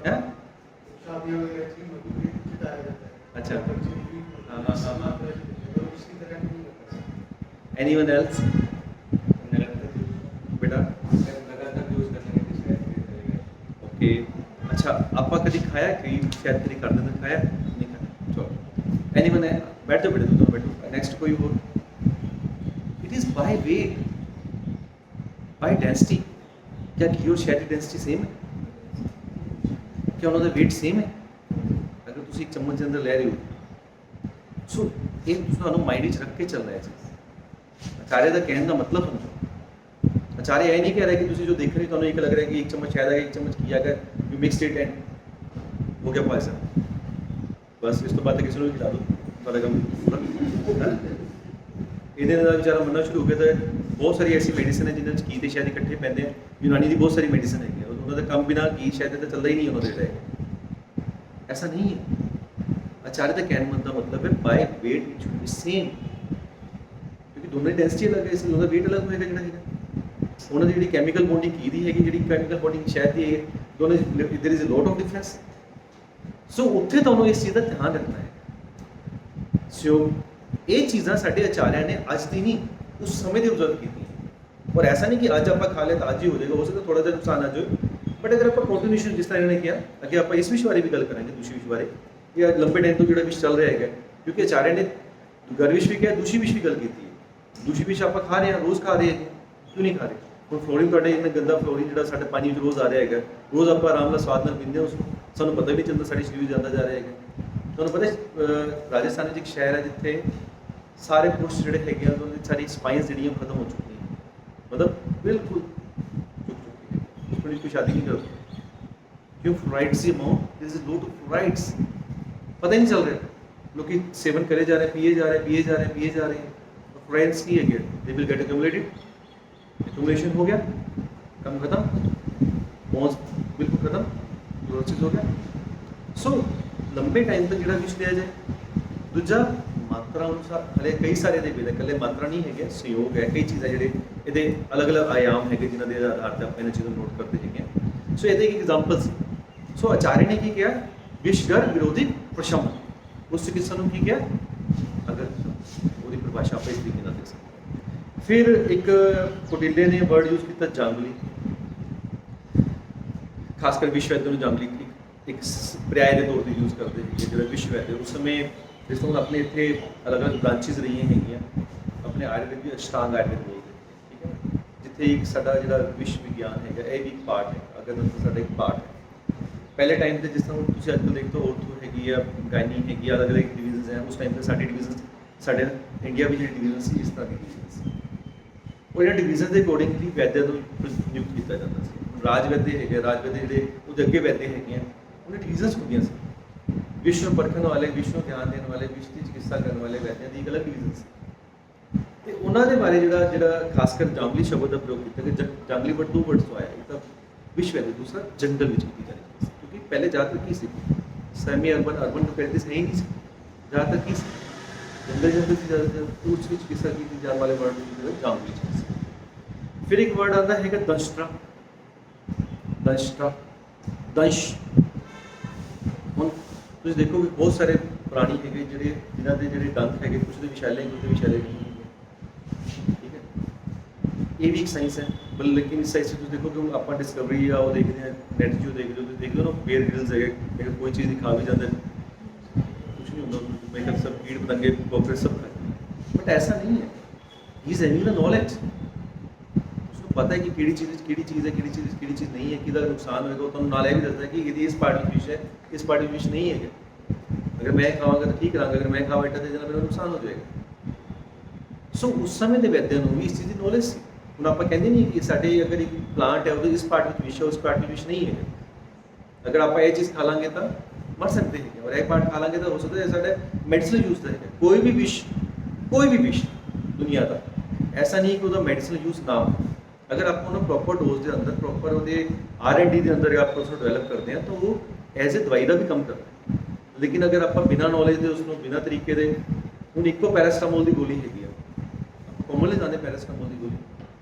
हैं? शादियों वगैरह की मधु भी चिताया जाता है। अच्छा, हाँ हाँ हाँ, तो इसकी तरह नहीं होता। एनीवन एल्स बेटा? लगातार यूज करने के लिए ओके, अच्छा आपा कभी खाया कहीं शायद कभी कर देते खाया नहीं खाया, चलो एनीवन है, बैठ जाओ बेटे, तुम बैठो, नेक्स्ट कोई और। It is by weight, by density. क्या घी और शहद की डेंसिटी सेम है? क्या उन्होंने वेट सेम है? अगर तुम 1 चम्मच के अंदर ले रहे हो, सो ये तुहानू माइंड में रख के चलना है चीज़। आचार्य का कहने का मतलब समझो, आचार्य यह नहीं कह रहा कि तुम जो देख रहे हो तो एक लग रहा है कि 1 चम्मच शहद है 1 चम्मच घी है, यू मिक्स इट एंड हो गया पायसन, बस इस तो बात किसी को खिला दो थोड़ा कम पूरा। ਇਹਦੇ ਨਾਲ ਵਿਚਾਰਾ ਮੰਨਣਾ ਸ਼ੁਰੂ ਹੋ ਗਿਆ ਤਾਂ ਬਹੁਤ ਸਾਰੀ ਐਸੀ ਮੈਡੀਸਨ ਹੈ ਜਿਨ੍ਹਾਂ 'ਚ ਘੀ ਤੇ ਸ਼ਹਿਦ ਇਕੱਠੇ ਪੈਂਦੇ ਆ। ਯੂਨਾਨੀ ਦੀ ਬਹੁਤ ਸਾਰੀ ਮੈਡੀਸਨ ਹੈਗੀ, ਉਹਨਾਂ ਦਾ ਕੰਮ ਬਿਨਾਂ ਘੀ ਸ਼ਹਿਦ ਤਾਂ ਚੱਲਦਾ ਹੀ ਨਹੀਂ ਉਹਨਾਂ ਦੇ ਰਹੇ। ਐਸਾ ਨਹੀਂ ਹੈ। ਆਚਾर्य ਦਾ ਕਹਿਣ ਦਾ ਮਤਲਬ ਹੈ by weight it should be same. ਕਿਉਂਕਿ ਦੋਨਾਂ ਦੀ ਡੈਂਸਿਟੀ ਅਲੱਗ ਹੈ, ਇਸ ਲਈ ਉਹਦਾ weight ਅਲੱਗ ਹੋਏਗਾ ਜਿਹੜਾ ਹੈਗਾ। ਉਹਨਾਂ ਦੀ ਜਿਹੜੀ ਕੈਮੀਕਲ ਬੌਂਡਿੰਗ ਕੀ ਦੀ ਹੈਗੀ, ਜਿਹੜੀ ਕੈਮੀਕਲ ਬੌਂਡਿੰਗ ਸ਼ਹਿਦ ਦੀ ਹੈ, ਦੋਨਾਂ ਦੀ there is a lot of difference. ਸੋ ਉੱਥੇ ਤੁਹਾਨੂੰ ਇਸ ਚੀਜ਼ ਦਾ ਧਿਆਨ ਰੱਖਣਾ ਹੈ। ਸੋ ਇਹ ਚੀਜ਼ਾਂ ਸਾਡੇ ਆਚਾਰਿਆਂ ਨੇ ਅੱਜ ਦੀ ਨਹੀਂ, ਉਸ ਸਮੇਂ ਦੀ ਉਜਰਤ ਕੀਤੀ ਹੈ। ਔਰ ਐਸਾ ਨਹੀਂ ਕਿ ਅੱਜ ਆਪਾਂ ਖਾ ਲਿਆ ਤਾਂ ਅੱਜ ਹੀ ਹੋ ਜਾਏਗਾ, ਹੋ ਸਕਦਾ ਥੋੜਾ ਜਿਹਾ ਨੁਕਸਾਨ ਆ ਜਾਏ, ਬਟ ਅਗਰ ਆਪਾਂ ਕੰਟੀਨਿਊਸ਼ਨ ਜਿਸ ਤਰ੍ਹਾਂ ਇਹਨਾਂ ਨੇ ਕਿਹਾ, ਅੱਗੇ ਆਪਾਂ ਇਸ ਵਿਸ਼ੇ ਬਾਰੇ ਵੀ ਗੱਲ ਕਰਾਂਗੇ, ਦੂਸ਼ੀ ਵਿਸ਼ ਬਾਰੇ, ਕਿ ਅੱਜ ਲੰਬੇ ਟਾਈਮ ਤੋਂ ਜਿਹੜਾ ਵਿਸ਼ ਚੱਲ ਰਿਹਾ ਹੈਗਾ, ਕਿਉਂਕਿ ਆਚਾਰਿਆਂ ਨੇ ਗਰ ਵਿਸ਼ ਵੀ ਕਿਹਾ, ਦੂਸ਼ੀ ਵਿਸ਼ ਵੀ ਗੱਲ ਕੀਤੀ ਹੈ। ਦੂਸ਼ੀ ਵਿਸ਼ ਆਪਾਂ ਖਾ ਰਹੇ ਹਾਂ, ਰੋਜ਼ ਖਾ ਰਹੇ ਹਾਂ, ਕਿਉਂ ਨਹੀਂ ਖਾ ਰਹੇ? ਹੁਣ ਫਲੋਰੀਨ ਤੁਹਾਡੇ ਇੰਨਾ ਗੰਦਾ ਫਲੋਰੀਨ ਜਿਹੜਾ ਸਾਡੇ ਪਾਣੀ ਵਿੱਚ ਰੋਜ਼ ਆ ਰਿਹਾ ਹੈਗਾ, ਰੋਜ਼ ਆਪਾਂ ਆਰਾਮ ਨਾਲ ਸਵਾਦ ਨਾਲ ਪੀਂਦੇ ਹਾਂ ਉਸਨੂੰ, ਸਾਨੂੰ ਪਤਾ ਵੀ ਨਹੀਂ ਚੱਲਦਾ ਸਾਡੇ ਸਰੀਰ ਵਿੱਚ ਜਾਂਦਾ ਜਾ ਰਿਹਾ ਹੈਗਾ। ਤੁਹਾਨੂੰ ਪਤਾ ਰਾਜਸਥਾਨ ਵਿੱਚ ਇੱਕ ਸ਼ਹਿਰ ਹੈ ਜਿੱਥੇ ਸਾਰੇ ਪੁਰਸ਼ ਜਿਹੜੇ ਹੈਗੇ ਆ, ਉਹਨਾਂ ਦੀ ਸਾਰੀ ਸਪਾਈਨਸ ਜਿਹੜੀਆਂ ਖਤਮ ਹੋ ਚੁੱਕੀਆਂ, ਮਤਲਬ ਬਿਲਕੁਲ ਚੁੱਕ ਚੁੱਕੀ ਹੈ, ਉਸ पर ਕੋਈ ਸ਼ਾਦੀ ਨਹੀਂ ਕਰਦਾ। क्यों? फ्लोराइड्स की amount, there is a lot of fluorides, पता ही नहीं चल रहा, लोग सेवन करे जा रहे हैं, पिए जा रहे हैं, पिए जा रहे हैं, पिए जा रहे हैं, तो फ्लोराइड्स की है, they will get accumulated, accumulation हो गया, कम खत्म, बॉन्ड्स बिल्कुल खत्म, क्लोरोसिस हो गया। सो लंबे टाइम तक ਜਿਹੜਾ ਵਿਸ਼ ਲਿਆ ਜਾਏ। ਦੂਜਾ ਮਾਤਰਾ ਅਨੁਸਾਰ, ਹਲੇ ਕਈ ਸਾਰੇ ਦੇ ਵੇਲੇ ਇਕੱਲੇ ਮਾਤਰਾ ਨਹੀਂ ਹੈਗੇ, ਸੰਯੋਗ ਹੈ, ਕਈ ਚੀਜ਼ਾਂ ਜਿਹੜੇ ਇਹਦੇ ਅਲੱਗ-ਅਲੱਗ ਆਯਾਮ ਹੈਗੇ ਜਿਨ੍ਹਾਂ ਦੇ ਆਧਾਰ ਤੇ ਆਪਾਂ ਇਹਨਾਂ ਚੀਜ਼ਾਂ ਨੂੰ ਨੋਟ ਕਰਦੇ ਹੈਗੇ ਹਾਂ। ਸੋ ਇਹਦੇ ਇੱਕ ਐਗਜ਼ਾਮਪਲ ਸੀ। ਸੋ ਆਚਾर्य ਨੇ ਕੀ ਕਿਹਾ? ਵਿਸ਼ਗਰ ਵਿਰੋਧੀ ਪ੍ਰਸ਼ਮ, ਉਸ ਚਿਕਿਤਸਾ ਨੂੰ ਕੀ ਕਿਹਾ? ਅਗਰ ਉਹਦੀ ਪਰਿਭਾਸ਼ਾ ਆਪਾਂ ਇਸ ਤਰੀਕੇ ਨਾਲ ਦੇਖ ਸਕਦੇ ਹਾਂ। ਫਿਰ ਇੱਕ ਕੋਟਿਲੇ ਨੇ ਵਰਡ ਯੂਜ਼ ਕੀਤਾ ਜਾਂਗਲੀ, ਖਾਸ ਕਰ ਵਿਸ਼ਵ ਵੈਦ ਨੂੰ ਜਾਂਗਲੀ ਇੱਕ ਪ੍ਰਿਆਏ ਦੇ ਤੌਰ ਤੇ ਯੂਜ਼ ਕਰਦੇ ਹੈਗੇ। ਜਿਹੜਾ ਵਿਸ਼ਵ ਵੈਦ ਉਸ ਸਮੇਂ ਜਿਸ ਤਰ੍ਹਾਂ ਆਪਣੇ ਇੱਥੇ ਅਲੱਗ-ਅਲੱਗ ਬ੍ਰਾਂਚਿਸ ਰਹੀਆਂ ਹੈਗੀਆਂ, ਆਪਣੇ ਆਯੁਰਵੇਦ ਦੀ ਅਸ਼ਟਾਂਗ ਆਯੁਰਵੇਦ ਬੋਲਦੇ, ਠੀਕ ਹੈ, ਜਿੱਥੇ ਇੱਕ ਸਾਡਾ ਜਿਹੜਾ ਵਿਸ਼ਵ ਵਿਗਿਆਨ ਹੈਗਾ, ਇਹ ਵੀ ਇੱਕ ਪਾਰਟ ਹੈ, ਅਗਰ ਸਾਡਾ ਇੱਕ ਪਾਰਟ ਹੈ। ਪਹਿਲੇ ਟਾਈਮ ਤੇ ਜਿਸ ਤਰ੍ਹਾਂ ਤੁਸੀਂ ਅੱਜ ਕੱਲ੍ਹ ਦੇਖਦੇ ਹੋ ਔਰਥੋ ਹੈਗੀ ਆ, ਗਾਇਨੀ ਹੈਗੀ ਆ, ਅਲੱਗ-ਅਲੱਗ ਡਿਵੀਜ਼ਨਸ ਹੈ। ਉਸ ਟਾਈਮ ਤੇ ਸਾਡੀ ਡਿਵੀਜ਼ਨ, ਸਾਡੇ ਇੰਡੀਆ ਵਿੱਚ ਜਿਹੜੀ ਡਿਵੀਜ਼ਨ ਸੀ, ਇਸ ਤਰ੍ਹਾਂ ਦੀ ਡਿਵੀਜ਼ਨ ਸੀ। ਉਹ ਇਹਨਾਂ ਡਿਵੀਜ਼ਨ ਦੇ ਅਕੋਰਡਿੰਗਲੀ ਵੈਦਿਆ ਨੂੰ ਨਿਯੁਕਤ ਕੀਤਾ ਜਾਂਦਾ ਸੀ। ਰਾਜ ਵੈਦੇ ਹੈਗੇ, ਰਾਜ ਵੈਦੇ ਜਿਹੜੇ ਉਹਦੇ ਅੱਗੇ ਵੈਦੇ ਹੈਗੇ ਆ, ਉਹਨੇ ਡਿਵੀਜ਼ਨਸ ਹੁੰਦੀਆਂ ਸੀ। ਵਿਸ਼ਵ ਨੂੰ ਪਰਖਣ ਵਾਲੇ, ਵਿਸ਼ਵ ਨੂੰ ਧਿਆਨ ਦੇਣ ਵਾਲੇ, ਵਿਸ਼ਵ ਦੀ ਚਿਕਿਤਸਾ ਕਰਨ ਵਾਲੇ ਵੈਦਿਆਂ ਦੀ ਇੱਕ ਅਲੱਗ ਡਿਵੀਜ਼ਨ ਸੀ। ਤੇ ਉਹਨਾਂ ਦੇ ਬਾਰੇ ਜਿਹੜਾ ਖਾਸ ਕਰ ਜਾਂਗਲੀ ਸ਼ਬਦ ਦਾ ਪ੍ਰਯੋਗ ਕੀਤਾ ਕਿ ਜਾਂਗਲੀ ਵਰਡ ਦੋ ਵਰਡਸ ਤੋਂ ਆਇਆ, ਇੱਕ ਤਾਂ ਵਿਸ਼ਵ ਵੈਦ, ਦੂਸਰਾ ਜੰਗਲ ਵਿੱਚ ਕੀਤੀ ਜਾਂਦੀ ਸੀ। ਕਿਉਂਕਿ ਪਹਿਲੇ ਜ਼ਿਆਦਾਤਰ ਕੀ ਸੀ, ਸੈਮੀ ਅਰਬਨ ਤੋਂ ਪਹਿਲੇ ਹੈ ਹੀ ਨਹੀਂ ਸੀ, ਜ਼ਿਆਦਾਤਰ ਕੀ ਸੀ, ਜੰਗਲ ਜੰਗਲ ਸੀ ਜ਼ਿਆਦਾਤਰ, तो ਉਸ ਵਿੱਚ ਚਿਕਿਤਸਾ ਕੀਤੀ ਜਾਣ ਵਾਲੇ ਵਰਡ ਨੂੰ ਜਾਂਗਲੀ ਚਿਕਿਤਸਾ। ਫਿਰ ਇੱਕ ਵਰਡ ਆਉਂਦਾ ਹੈਗਾ ਦੰਸ਼ਟਰਾ, ਦੰਸ਼ਟਰਾ, ਦੰਸ਼। ਹੁਣ ਤੁਸੀਂ ਦੇਖੋਗੇ ਬਹੁਤ ਸਾਰੇ ਪ੍ਰਾਣੀ ਹੈਗੇ ਜਿਹੜੇ ਜਿਨ੍ਹਾਂ ਦੇ ਜਿਹੜੇ ਦੰਦ ਹੈਗੇ, ਕੁਝ ਦੇ ਵਿਸ਼ੈਲੇ, ਕੁਝ ਦੇ ਵਿਸ਼ੈਲੇ ਨਹੀਂ ਹੈਗੇ, ਠੀਕ ਹੈ। ਇਹ ਵੀ ਇੱਕ ਸਾਇੰਸ ਹੈ, ਬਲ ਲੇਕਿਨ ਇਸ ਸਾਇੰਸ ਤੁਸੀਂ ਦੇਖੋ ਕਿ ਆਪਾਂ ਡਿਸਕਵਰੀ ਆ ਉਹ ਦੇਖਦੇ ਹਾਂ, ਨੈਟ ਜੋ ਦੇਖਦੇ ਹੋ, ਤੁਸੀਂ ਦੇਖਦੇ ਹੋ ਨਾ ਬੇਅਰ ਗ੍ਰਿਲਸ ਹੈਗੇ, ਅਗਰ ਕੋਈ ਚੀਜ਼ ਨਹੀਂ ਖਾ ਵੀ ਜਾਂਦੇ, ਕੁਝ ਨਹੀਂ ਹੁੰਦਾ, ਮੇਕਅਪ ਸਭ ਕੀੜ ਪਤੰਗੇ ਕੋਕਰੇਚ ਸਭ ਖਾਂਦੇ, ਬਟ ਐਸਾ ਨਹੀਂ ਹੈ। ਹੀ ਇਜ਼ ਹੈਵਿੰਗ ਦ ਨੌਲੇਜ, ਉਸਨੂੰ ਪਤਾ ਹੈ ਕਿ ਕਿਹੜੀ ਚੀਜ਼ ਕਿਹੜੀ ਚੀਜ਼ ਹੈ, ਕਿਹੜੀ ਚੀਜ਼ ਨਹੀਂ ਹੈ, ਕਿਹਦਾ ਨੁਕਸਾਨ ਹੋਏਗਾ, ਉਹ ਤੁਹਾਨੂੰ ਨਾਲ ਇਹ ਵੀ ਦੱਸਦਾ ਕਿ ਇਹਦੀ ਇਸ ਪਾਰਟ ਵਿੱਚ ਵਿਸ਼ ਹੈ, ਇਸ ਪਾਰਟ ਵਿੱਚ ਵਿਸ਼ ਨਹੀਂ ਹੈਗਾ। ਅਗਰ ਮੈਂ ਖਾਵਾਂਗਾ ਤਾਂ ਠੀਕ ਰਹਾਂਗਾ, ਅਗਰ ਮੈਂ ਖਾ ਬੈਠਾ ਤਾਂ ਮੇਰਾ ਨੁਕਸਾਨ ਹੋ ਜਾਏਗਾ। ਸੋ ਉਸ ਸਮੇਂ ਦੇ ਵੈਦਿਆਂ ਨੂੰ ਵੀ ਇਸ ਚੀਜ਼ ਦੀ ਨੌਲੇਜ ਸੀ। ਹੁਣ ਆਪਾਂ ਕਹਿੰਦੇ ਨਹੀਂ ਕਿ ਸਾਡੇ ਅਗਰ ਇੱਕ ਪਲਾਂਟ ਹੈ ਉਹਦੇ ਇਸ ਪਾਰਟ ਵਿੱਚ ਵਿਸ਼ ਹੈ, ਉਸ ਪਾਰਟ ਵਿੱਚ ਵਿਸ਼ ਨਹੀਂ ਹੈਗਾ। ਅਗਰ ਆਪਾਂ ਇਹ ਚੀਜ਼ ਖਾ ਲਾਂਗੇ ਤਾਂ ਮਰ ਸਕਦੇ ਹੈਗੇ, ਔਰ ਇਹ ਪਾਰਟ ਖਾ ਲਾਂਗੇ ਤਾਂ ਹੋ ਸਕਦਾ ਹੈ ਸਾਡੇ ਮੈਡੀਸਨਲ ਯੂਜ਼ ਦਾ ਹੈਗਾ। ਕੋਈ ਵੀ ਵਿਸ਼ ਦੁਨੀਆ ਦਾ ਐਸਾ ਨਹੀਂ ਕਿ ਉਹਦਾ ਮੈਡੀਸਨਲ ਯੂਜ਼ ਨਾ ਹੋ। ਅਗਰ ਆਪਾਂ ਉਹਨੂੰ ਪ੍ਰੋਪਰ ਡੋਜ਼ ਦੇ ਅੰਦਰ, ਪ੍ਰੋਪਰ ਉਹਦੇ R&D ਦੇ ਅੰਦਰ ਆਪਾਂ ਉਸਨੂੰ ਡਿਵੈਲਪ ਕਰਦੇ ਹਾਂ ਤਾਂ ਉਹ ਐਜ਼ ਏ ਦਵਾਈ ਦਾ ਵੀ ਕੰਮ ਕਰਦਾ। ਲੇਕਿਨ ਅਗਰ ਆਪਾਂ ਬਿਨਾਂ ਨੌਲੇਜ ਦੇ ਉਸਨੂੰ ਬਿਨਾਂ ਤਰੀਕੇ ਦੇ, ਹੁਣ ਇੱਕੋ ਪੈਰਾਸਟਾਮੋਲ ਦੀ ਗੋਲੀ ਹੈਗੀ ਆ, ਕੋਮਲ ਜਾਣਦੇ ਪੈਰਾਸਟਾਮੋਲ ਦੀ ਗੋਲੀ,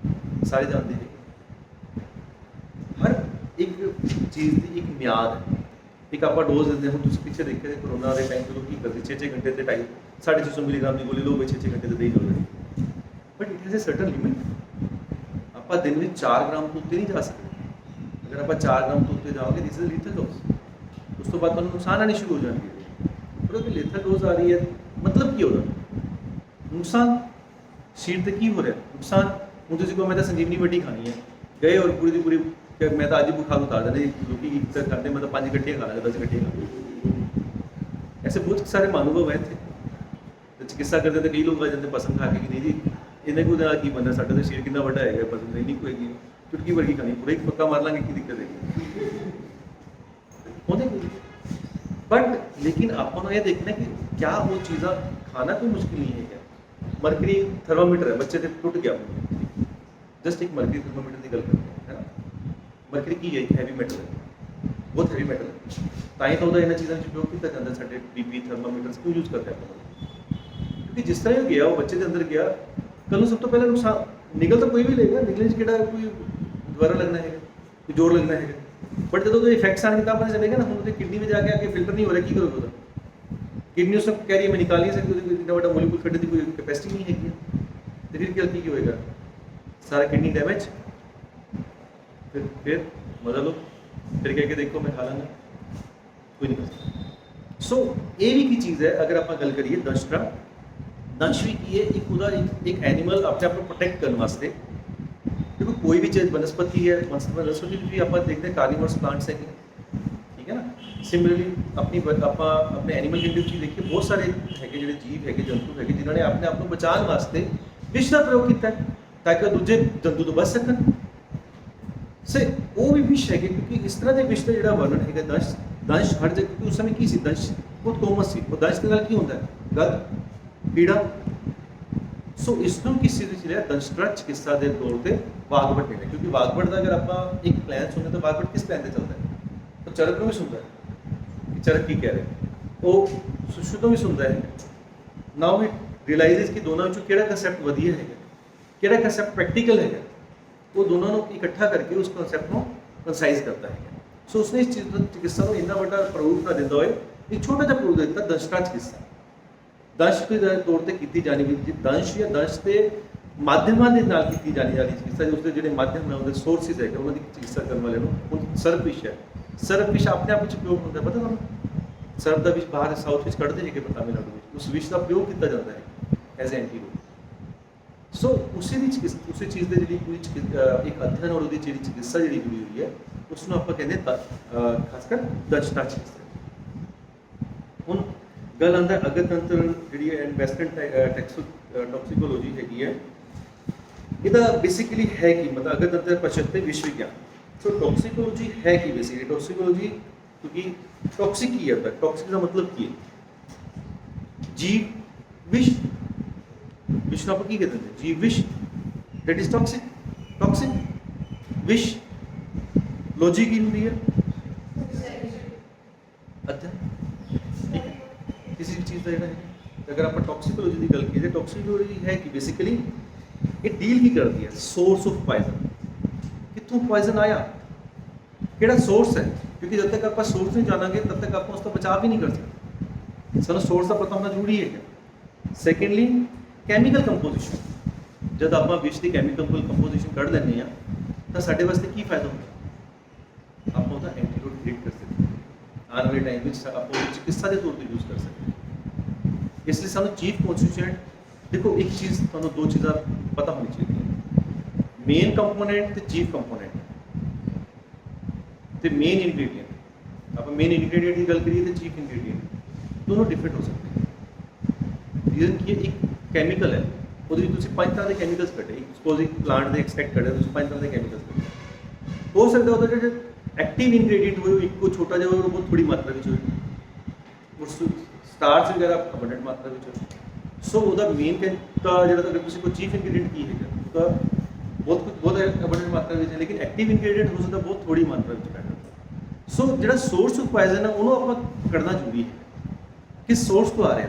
ਸਾਰੇ ਜਾਣਦੇ ਹੈਗੇ। ਹਰ ਇੱਕ ਚੀਜ਼ ਦੀ ਇੱਕ ਮਿਆਦ ਹੈ, ਇੱਕ ਆਪਾਂ ਡੋਜ਼ ਦਿੰਦੇ। ਹੁਣ ਤੁਸੀਂ ਪਿੱਛੇ ਦੇਖਿਆ ਕੋਰੋਨਾ ਦੇ ਟਾਈਮ ਤੇ ਲੋਕ ਕੀ ਕਰਦੇ, 6-6 ਘੰਟੇ ਤੇ 650 ਮਿਲੀਗ੍ਰਾਮ ਦੀ ਗੋਲੀ ਲਓ, 6-6 ਘੰਟੇ ਤੇ ਦੇਈ ਜਾਓ, but it has a certain limit. ਆਪਾਂ ਦਿਨ ਵਿੱਚ 4 ਗ੍ਰਾਮ ਤੋਂ ਉੱਤੇ ਨਹੀਂ ਜਾ ਸਕਦੇ। ਅਗਰ ਆਪਾਂ 4 ਗ੍ਰਾਮ ਤੋਂ ਉੱਤੇ ਜਾਓਗੇ, ਦਿਸ ਇਜ਼ ਲੀਥਲ ਡੋਜ਼। ਉਸ ਤੋਂ ਬਾਅਦ ਤੁਹਾਨੂੰ ਨੁਕਸਾਨ ਆਉਣੇ ਸ਼ੁਰੂ ਹੋ ਜਾਣਗੇ। ਪਰ ਉਹ ਲੀਥਲ ਡੋਜ਼ ਆ ਰਹੀ ਹੈ, ਮਤਲਬ ਕੀ ਉਹਦਾ ਨੁਕਸਾਨ ਸਰੀਰ ਤੇ ਕੀ ਹੋ ਰਿਹਾ ਨੁਕਸਾਨ। ਹੁਣ ਤੁਸੀਂ ਕਹੋ ਮੈਂ ਤਾਂ ਸੰਜੀਵਨੀ ਵੱਡੀ ਖਾਣੀ ਹੈ, ਗਏ ਔਰ ਪੂਰੀ ਦੀ ਪੂਰੀ ਮੈਂ ਤਾਂ ਅੱਜ ਹੀ ਬੁਖਾਰ ਉਤਾਰ ਦੇਣਾ, ਲੋਕੀ ਕੀ ਕਰਦੇ, ਮੈਂ ਤਾਂ 5 ਇਕੱਠੀਆਂ ਖਾ ਲਾਂਗਾ, 10 ਇਕੱਠੀਆਂ ਖਾ ਲਾਂਗਾ। ऐसे बहुत सारे महानुभव हैं तो चिकित्सा करते तो कई लोग आ जाते पसंद खा के कि नहीं जी इन्हें को की बनना साढ़े तो शरीर कितना बड़ा है, पसंद नहीं कोई चुटकी वर्गी खानी पूरा एक पक्का मार लांगे की दिक्कत है। बट लेकिन आपको ये देखना कि क्या वो चीज़ा खाना कोई मुश्किल नहीं है। क्या मरकरी थर्मामीटर है बच्चे से टूट गया, जस्ट एक मरकरी थर्मामीटर की गल करते हैं ना, मरकरी की है एक हैवी मेटल है, बहुत हैवी मेटल है, ताई तो इन्होंने चीज़ों उपयोग किया जाता है। साढ़े बीपी थर्मामीटर क्यों यूज़ करते हैं क्योंकि जिस तरह गया वो बच्चे के अंदर गया ਕੱਲ੍ਹ ਨੂੰ ਸਭ ਤੋਂ ਪਹਿਲਾਂ ਨੁਕਸਾਨ ਨਿਗਲ ਤਾਂ ਕੋਈ ਵੀ ਲਏਗਾ, ਨਿਗਲਣ 'ਚ ਕਿਹੜਾ ਕੋਈ ਦੁਬਾਰਾ ਲੱਗਣਾ ਹੈਗਾ, ਕੋਈ ਜ਼ੋਰ ਲੱਗਣਾ ਹੈਗਾ, ਬਟ ਜਦੋਂ ਉਹਦੇ ਇਫੈਕਟਸ ਆਉਣਗੇ ਤਾਂ ਪਤਾ ਚੱਲੇਗਾ ਨਾ। ਹੁਣ ਉਹਦੇ ਕਿਡਨੀ ਵਿੱਚ ਜਾ ਕੇ ਅੱਗੇ ਫਿਲਟਰ ਨਹੀਂ ਹੋ ਰਿਹਾ, ਕੀ ਕਰੋਗੇ ਉਹਦਾ? ਕਿਡਨੀ ਉਸ ਨੂੰ ਕਹਿ ਰਹੀ ਹੈ ਮੈਂ ਨਿਕਾਲ ਨਹੀਂ ਸਕਦੀ, ਉਹਦੀ ਕੋਈ ਇੰਨਾ ਵੱਡਾ ਮੋਲੀਕੂਲ ਕੱਢਣ ਦੀ ਕੋਈ ਕੈਪੈਸਿਟੀ ਨਹੀਂ ਹੈਗੀ, ਤੇ ਫਿਰ ਗਲਤੀ ਕੀ ਹੋਏਗਾ? ਸਾਰਾ ਕਿਡਨੀ ਡੈਮੇਜ। ਫਿਰ ਮਜ਼ਾ ਲਓ, ਫਿਰ ਕਹਿ ਕੇ ਦੇਖੋ ਮੈਂ ਖਾ ਲਾਂਗਾ, ਕੋਈ ਨਹੀਂ ਕਰ ਸਕਦਾ। ਸੋ ਇਹ ਵੀ ਕੀ ਚੀਜ਼ ਹੈ, ਅਗਰ ਆਪਾਂ ਗੱਲ ਕਰੀਏ ਦੰਸ਼ ਦਾ, ਦੰਸ਼ ਵੀ ਕੀ ਹੈ, ਇੱਕ ਉਹਦਾ ਇੱਕ ਐਨੀਮਲ ਆਪਣੇ ਆਪ ਨੂੰ ਪ੍ਰੋਟੈਕਟ ਕਰਨ ਵਾਸਤੇ। ਦੇਖੋ ਕੋਈ ਵੀ ਚੀਜ਼ ਬਨਸਪਤੀ ਹੈ, ਬਨਸਪਤੀ ਵਿੱਚ ਵੀ ਆਪਾਂ ਦੇਖਦੇ ਹਾਂ ਕਾਰਨੀਵਰਸ ਪਲਾਂਟਸ ਹੈਗੇ, ਠੀਕ ਹੈ ਨਾ। ਸਿਮਿਲਰਲੀ ਆਪਾਂ ਆਪਣੇ ਐਨੀਮਲ ਕਿੰਗਡਮ ਵਿੱਚ ਦੇਖੀਏ ਬਹੁਤ ਸਾਰੇ ਹੈਗੇ ਜਿਹੜੇ ਜੀਵ ਹੈਗੇ, ਜੰਤੂ ਹੈਗੇ, ਜਿਨ੍ਹਾਂ ਨੇ ਆਪਣੇ ਆਪ ਨੂੰ ਬਚਾਉਣ ਵਾਸਤੇ ਵਿਸ਼ ਦਾ ਪ੍ਰਯੋਗ ਕੀਤਾ ਹੈ ਤਾਂ ਕਿ ਦੂਜੇ ਜੰਤੂ ਤੋਂ ਬਚ ਸਕਣ। ਸੇ ਉਹ ਵੀ ਵਿਸ਼ ਹੈਗੇ, ਕਿਉਂਕਿ ਇਸ ਤਰ੍ਹਾਂ ਦੇ ਵਿਸ਼ ਦਾ ਜਿਹੜਾ ਵਰਣਨ ਹੈਗਾ ਦੰਸ਼ ਹਰ ਜਗ੍ਹਾ, ਕਿਉਂਕਿ ਉਸ ਸਮੇਂ ਕੀ ਸੀ, ਦੰਸ਼ ਬਹੁਤ ਕੋਮਨ ਸੀ। ਉਹ ਦੰਸ਼ ਦੇ ਨਾਲ ਕੀ ਹੁੰਦਾ ਹੈ? ਗਦ, ਕੀੜਾ। ਸੋ ਇਸ ਨੂੰ ਕਿਸੇ ਵਿੱਚ ਲਿਆ ਦੰਸ਼ਟਰਾ ਚਿਕਿਤਸਾ ਦੇ ਤੌਰ ਤੇ ਵਾਗਵਟ ਨੇ, ਕਿਉਂਕਿ ਵਾਗਵਟ ਦਾ ਅਗਰ ਆਪਾਂ ਇੱਕ ਪਲਾਨ ਸੁਣਦੇ ਤਾਂ ਵਾਗਵਟ ਕਿਸ ਪਲਾਨ ਤੇ ਚੱਲਦਾ ਹੈ? ਉਹ ਚਰਕ ਨੂੰ ਵੀ ਸੁਣਦਾ ਹੈ ਕਿ ਚਰਕ ਕੀ ਕਹਿ ਰਹੇ, ਉਹ ਸੁਸ਼ੂ ਤੋਂ ਵੀ ਸੁਣਦਾ ਹੈ। ਨਾਓ ਵੀ ਰਿਅਲਾਈਜ਼ਸ ਕਿ ਦੋਨਾਂ ਵਿੱਚੋਂ ਕਿਹੜਾ ਕਨਸੈਪਟ ਵਧੀਆ ਹੈਗਾ, ਕਿਹੜਾ ਕਨਸੈਪਟ ਪ੍ਰੈਕਟੀਕਲ ਹੈਗਾ, ਉਹ ਦੋਨਾਂ ਨੂੰ ਇਕੱਠਾ ਕਰਕੇ ਉਸ ਕਨਸੈਪਟ ਨੂੰ ਕੰਸਾਈਜ਼ ਕਰਦਾ ਹੈ। ਸੋ ਉਸਨੇ ਇਸ ਚੀਜ਼ ਚਿਕਿਤਸਾ ਨੂੰ ਇੰਨਾ ਵੱਡਾ ਪ੍ਰੂਫ ਨਾ ਦਿੰਦਾ ਹੋਏ ਇੱਕ ਛੋਟਾ ਜਿਹਾ ਪ੍ਰੂਫ ਦਿੱਤਾ, ਦੰਸ਼ਟਰਾ ਚਿਕਿਤਸਾ। ਦੰਸ਼ ਦੇ ਤੌਰ ਤੇ ਕੀਤੀ ਜਾਣੀ ਵੀ ਦੰਸ਼ ਜਾਂ ਦੰਸ਼ ਦੇ ਮਾਧਿਅਮਾਂ ਦੇ ਨਾਲ ਕੀਤੀ ਜਾਣੀ ਵਾਲੀ ਚਿਕਿਤਸਾ, ਉਸਦੇ ਜਿਹੜੇ ਮਾਧਿਅਮ ਹੈ, ਉਹਦੇ ਸੋਰਸਿਸ ਹੈਗੇ, ਉਹਨਾਂ ਦੀ ਚਿਕਿਤਸਾ ਕਰਨ ਵਾਲੇ ਨੂੰ। ਹੁਣ ਸਰਪ-ਵਿਸ਼ ਹੈ, ਸਰਪ-ਵਿਸ਼ ਆਪਣੇ ਆਪ ਵਿੱਚ ਪ੍ਰਯੋਗ ਹੁੰਦਾ, ਪਤਾ ਤੁਹਾਨੂੰ? ਸਰਪ ਦਾ ਵਿਸ਼ ਬਾਹਰ ਸਾਊਥ ਵਿੱਚ ਕੱਢਦੇ ਹੈਗੇ ਤਾਮਿਲਨਾਡੂ ਵਿੱਚ, ਉਸ ਵਿਸ਼ ਦਾ ਪ੍ਰਯੋਗ ਕੀਤਾ ਜਾਂਦਾ ਹੈ ਐਜ਼ ਐਂਟੀਡੋਟ। ਸੋ ਉਸੇ ਦੀ ਉਸੇ ਚੀਜ਼ ਦੇ ਜਿਹੜੀ ਪੂਰੀ ਇੱਕ ਅਧਿਐਨ ਔਰ ਉਹਦੀ ਜਿਹੜੀ ਚਿਕਿਤਸਾ ਜਿਹੜੀ ਜੁੜੀ ਹੋਈ ਹੈ, ਉਸ ਨੂੰ ਆਪਾਂ ਕਹਿੰਦੇ ਖਾਸ ਕਰ ਦੰਸ਼ਟਰਾ ਚਿਕਿਤਸਾ। ਹੁਣ ਗੱਲ ਆਉਂਦਾ ਅਗਤੰਤਰ ਜਿਹੜੀ ਹੈ ਵੈਸਟਰਨ ਟੌਕਸੀਕੋਲੋਜੀ ਹੈਗੀ ਹੈ, ਇਹਦਾ ਬੇਸਿਕਲੀ ਹੈ ਕੀ, ਮਤਲਬ ਅਗਤੰਤਰ ਪਛਤੇ ਵਿਸ਼ ਵਿਗਿਆਨ। ਸੋ ਟੌਕਸੀਕੋਲੋਜੀ ਹੈ ਕੀ ਬੇਸਿਕਲੀ? ਟੌਕਸੀਕੋਲੋਜੀ, ਕਿਉਂਕਿ ਟੌਕਸਿਕ ਕੀ ਹੈ, ਟੌਕਸਿਕ ਦਾ ਮਤਲਬ ਕੀ ਹੈ? ਜੀਵ ਵਿਸ਼, ਵਿਸ਼ ਨੂੰ ਆਪਾਂ ਕੀ ਕਹਿੰਦੇ ਨੇ? ਜੀਵ ਵਿਸ਼, ਦੈਟ ਇਜ਼ ਟੌਕਸਿਕ। ਟੌਕਸਿਕ ਵਿਸ਼ ਲੋਜੀ ਕੀ ਹੁੰਦੀ ਹੈ? ਅੱਛਾ, ਠੀਕ ਹੈ, ਕਿਸੇ ਵੀ ਚੀਜ਼ ਦਾ ਜਿਹੜਾ ਹੈ। ਅਗਰ ਆਪਾਂ ਟੌਕਸੀਕੋਲੋਜੀ ਦੀ ਗੱਲ ਕਰੀਏ, ਟੌਕਸੀਕੋਲੋਜੀ ਹੈ ਕਿ ਬੇਸਿਕਲੀ ਇਹ ਡੀਲ ਕੀ ਕਰਦੀ ਹੈ? ਸੋਰਸ ਆਫ ਪਾਇਜ਼ਨ, ਕਿੱਥੋਂ ਪਾਇਜ਼ਨ ਆਇਆ, ਕਿਹੜਾ ਸੋਰਸ ਹੈ? ਕਿਉਂਕਿ ਜਦ ਤੱਕ ਆਪਾਂ ਸੋਰਸ ਨਹੀਂ ਜਾਣਾਂਗੇ ਤਦ ਤੱਕ ਆਪਾਂ ਉਸ ਤੋਂ ਬਚਾਅ ਵੀ ਨਹੀਂ ਕਰ ਸਕਦੇ। ਸਾਨੂੰ ਸੋਰਸ ਦਾ ਪਤਾ ਹੋਣਾ ਜ਼ਰੂਰੀ ਹੈ। ਸੈਕੰਡਲੀ ਕੈਮੀਕਲ ਕੰਪੋਜੀਸ਼ਨ, ਜਦ ਆਪਾਂ ਵਿਸ਼ ਦੀ ਕੈਮੀਕਲ ਕੰਪੋਜੀਸ਼ਨ ਕੱਢ ਲੈਂਦੇ ਹਾਂ ਤਾਂ ਸਾਡੇ ਵਾਸਤੇ ਕੀ ਫਾਇਦਾ ਹੁੰਦਾ? ਆਪਾਂ ਉਹਦਾ ਐਂਟੀਡੋਟ ਕ੍ਰੀਏਟ ਕਰ ਸਕਦੇ ਹਾਂ, ਆਉਣ ਵਾਲੇ ਟਾਈਮ ਵਿੱਚ ਆਪਾਂ ਉਹ ਚਿਕਿਤਸਾ ਦੇ ਤੌਰ ਤੇ ਯੂਜ਼ ਕਰ ਸਕਦੇ ਹਾਂ। ਇਸ ਲਈ ਸਾਨੂੰ ਚੀਫ ਕਨਸਟੀਟਿਊਐਂਟ, ਦੇਖੋ ਇੱਕ ਚੀਜ਼ ਤੁਹਾਨੂੰ ਦੋ ਚੀਜ਼ਾਂ ਪਤਾ ਹੋਣੀ ਚਾਹੀਦੀਆਂ, ਮੇਨ ਕੰਪੋਨੈਂਟ ਤੇ ਚੀਫ ਕੰਪੋਨੈਂਟ ਤੇ ਮੇਨ ਇੰਗਰੀਡੀਐਂਟ। ਆਪਾਂ ਮੇਨ ਇੰਗਰੀਡੀਐਂਟ ਦੀ ਗੱਲ ਕਰੀਏ ਤੇ ਚੀਫ ਇੰਗਰੀਡੀਐਂਟ ਦੋਨੋਂ ਡਿਫਰੈਂਟ ਹੋ ਸਕਦੇ ਨੇ। ਰੀਜ਼ਨ ਕੀ ਹੈ? ਇੱਕ ਕੈਮੀਕਲ ਹੈ, ਉਹਦੇ ਵਿੱਚ ਤੁਸੀਂ 5 ਤਰ੍ਹਾਂ ਦੇ ਕੈਮੀਕਲਸ ਕੱਢੇ, ਸਪੋਜ਼ ਇੱਕ ਪਲਾਂਟ ਦੇ ਐਕਸਟ੍ਰੈਕਟ ਕੱਢੇ, ਤੁਸੀਂ 5 ਤਰ੍ਹਾਂ ਦੇ ਕੈਮੀਕਲਸ ਕੱਢੇ। ਹੋ ਸਕਦਾ ਉਹਦਾ ਜਿਹੜਾ ਐਕਟਿਵ ਇੰਗਰੀਡੀਐਂਟ ਹੋਏ ਉਹ ਇੱਕੋ ਛੋਟਾ ਜਿਹਾ ਹੋਵੇ, ਉਹ ਬਹੁਤ ਥੋੜੀ ਮਾਤਰਾ ਵਿੱਚ ਹੋਵੇ, ਉਸ ਸਟਾਰਚ ਵਗੈਰਾ ਅਬੰਡੈਂਟ ਮਾਤਰਾ ਵਿੱਚ ਹੋਵੇ। ਸੋ ਉਹਦਾ ਮੇਨ ਜਿਹੜਾ ਅਗਰ ਤੁਸੀਂ ਕੋਈ ਚੀਫ ਇੰਗਰੀਡੀਐਂਟ ਕੀ ਹੈਗਾ, ਉਹਦਾ ਬਹੁਤ ਅਬੰਡੈਂਟ ਮਾਤਰਾ ਵਿੱਚ ਹੈ, ਲੇਕਿਨ ਐਕਟਿਵ ਇੰਗਰੀਡੀਐਂਟ ਹੋ ਸਕਦਾ ਬਹੁਤ ਥੋੜੀ ਮਾਤਰਾ ਵਿੱਚ ਪੈਦਾ। ਸੋ ਜਿਹੜਾ ਸੋਰਸ ਆਫ ਪਾਇਜ਼ਨ ਹੈ ਉਹਨੂੰ ਆਪਾਂ ਕੱਢਣਾ ਜ਼ਰੂਰੀ ਹੈ, ਕਿਸ ਸੋਰਸ ਤੋਂ ਆ ਰਿਹਾ,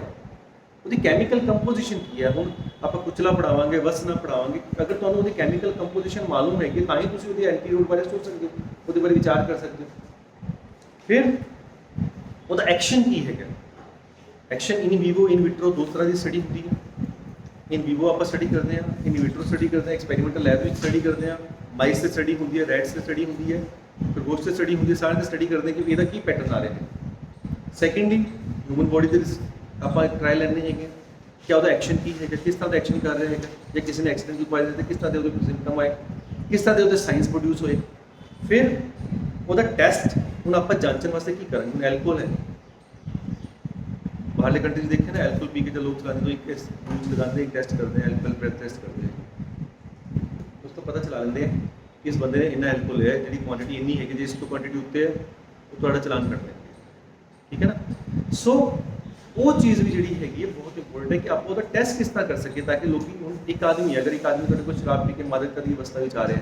ਉਹਦੀ ਕੈਮੀਕਲ ਕੰਪੋਜੀਸ਼ਨ ਕੀ ਹੈ। ਹੁਣ ਆਪਾਂ ਕੁਚਲਾ ਪੜਾਵਾਂਗੇ, ਵਸ ਨਾ ਪੜਾਵਾਂਗੇ, ਅਗਰ ਤੁਹਾਨੂੰ ਉਹਦੀ ਕੈਮੀਕਲ ਕੰਪੋਜੀਸ਼ਨ ਮਾਲੂਮ ਹੈਗੀ ਤਾਂ ਹੀ ਤੁਸੀਂ ਉਹਦੇ ਐਂਟੀਡੋਟ ਬਾਰੇ ਸੋਚ ਸਕਦੇ ਹੋ, ਉਹਦੇ ਬਾਰੇ ਵਿਚਾਰ ਕਰ ਸਕਦੇ ਹੋ। ਫਿਰ ਉਹਦਾ ਐਕਸ਼ਨ ਕੀ ਹੈਗਾ? ਐਕਸ਼ਨ ਇਨ ਵੀਵੋ, ਇਨ ਵਿਟਰੋ ਦੋ ਤਰ੍ਹਾਂ ਦੀ ਸਟੱਡੀ ਹੁੰਦੀ ਹੈ। ਇਨ ਵੀਵੋ ਆਪਾਂ ਸਟੱਡੀ ਕਰਦੇ ਹਾਂ, ਇਨ ਵਿਟਰੋ ਸਟੱਡੀ ਕਰਦੇ ਹਾਂ, ਐਕਸਪੈਰੀਮੈਂਟਲ ਲੈਬ ਵਿੱਚ ਸਟੱਡੀ ਕਰਦੇ ਹਾਂ, ਮਾਈਸ ਤੇ ਸਟੱਡੀ ਹੁੰਦੀ ਹੈ, ਰੈਟਸ ਤੇ ਸਟੱਡੀ ਹੁੰਦੀ ਹੈ, ਖਰਗੋਸ਼ ਤੇ ਸਟੱਡੀ ਹੁੰਦੀ ਹੈ, ਸਾਰਿਆਂ ਦੀ ਸਟੱਡੀ ਕਰਦੇ ਹਾਂ ਕਿ ਇਹਦਾ ਕੀ ਪੈਟਰਨ ਆ ਰਿਹਾ ਹੈ। ਸੈਕੰਡਲੀ ਹਿਊਮਨ ਬੋਡੀ ਦੇ ਆਪਾਂ ਟਰਾਇਲ ਲੈਣੇ ਹੈਗੇ, ਕਿ ਉਹਦਾ ਐਕਸ਼ਨ ਕੀ ਹੈਗਾ, ਕਿਸ ਤਰ੍ਹਾਂ ਦਾ ਐਕਸ਼ਨ ਕਰ ਰਿਹਾ ਹੈਗਾ, ਜਾਂ ਕਿਸੇ ਨੇ ਐਕਸੀਡੈਂਟ ਪਾਇਆ ਤੇ ਕਿਸ ਤਰ੍ਹਾਂ ਦੇ ਉਹਦੇ ਸਿੰਪਟਮ ਆਏ, ਕਿਸ ਤਰ੍ਹਾਂ ਦੇ ਉਹਦੇ ਸਾਇੰਸ ਪ੍ਰੋਡਿਊਸ ਹੋਏ। ਫਿਰ ਉਹਦਾ ਟੈਸਟ, ਹੁਣ ਆਪਾਂ ਜਾਂਚਣ ਵਾਸਤੇ ਕੀ ਕਰਾਂਗੇ? ਹੁਣ ਐਲਕੋਹਲ ਹੈ, ਬਾਹਰਲੇ ਕੰਟਰੀ 'ਚ ਦੇਖਿਆ ਨਾ, ਐਲਕੋਹਲ ਪੀ ਕੇ ਜੋ ਲੋਕ ਚਲਾਉਂਦੇ, ਇੱਕ ਲਗਾਉਂਦੇ, ਇੱਕ ਟੈਸਟ ਕਰਦੇ, ਐਲਕੋਹਲ ਬ੍ਰੈਥ ਟੈਸਟ ਕਰਦੇ, ਉਸ ਤੋਂ ਪਤਾ ਚਲਾ ਲੈਂਦੇ ਆ ਕਿ ਇਸ ਬੰਦੇ ਨੇ ਇੰਨਾ ਐਲਕੋਹਲ ਹੈ, ਜਿਹੜੀ ਕੁਆਂਟੀਟੀ ਇੰਨੀ ਹੈਗੀ, ਜੇ ਇਸ ਤੋਂ ਕੁਆਂਟੀਟੀ ਉੱਤੇ ਹੈ ਉਹ ਤੁਹਾਡਾ ਚਲਾਨ ਕੱਟ ਲੈਂਦੇ, ਠੀਕ ਹੈ ਨਾ। ਸੋ ਉਹ ਚੀਜ਼ ਵੀ ਜਿਹੜੀ ਹੈਗੀ ਹੈ ਬਹੁਤ ਇੰਪੋਰਟੈਂਟ ਹੈ ਕਿ ਆਪਾਂ ਉਹਦਾ ਟੈਸਟ ਕਿਸ ਤਰ੍ਹਾਂ ਕਰ ਸਕੀਏ, ਤਾਂ ਕਿ ਲੋਕੀ, ਹੁਣ ਇੱਕ ਆਦਮੀ ਅਗਰ ਇੱਕ ਆਦਮੀ ਤੁਹਾਡੇ ਕੋਲ ਸ਼ਰਾਬ ਪੀ ਕੇ ਮਾਦਕ ਦੀ ਅਵਸਥਾ ਵਿੱਚ ਆ ਰਿਹਾ ਹੈ,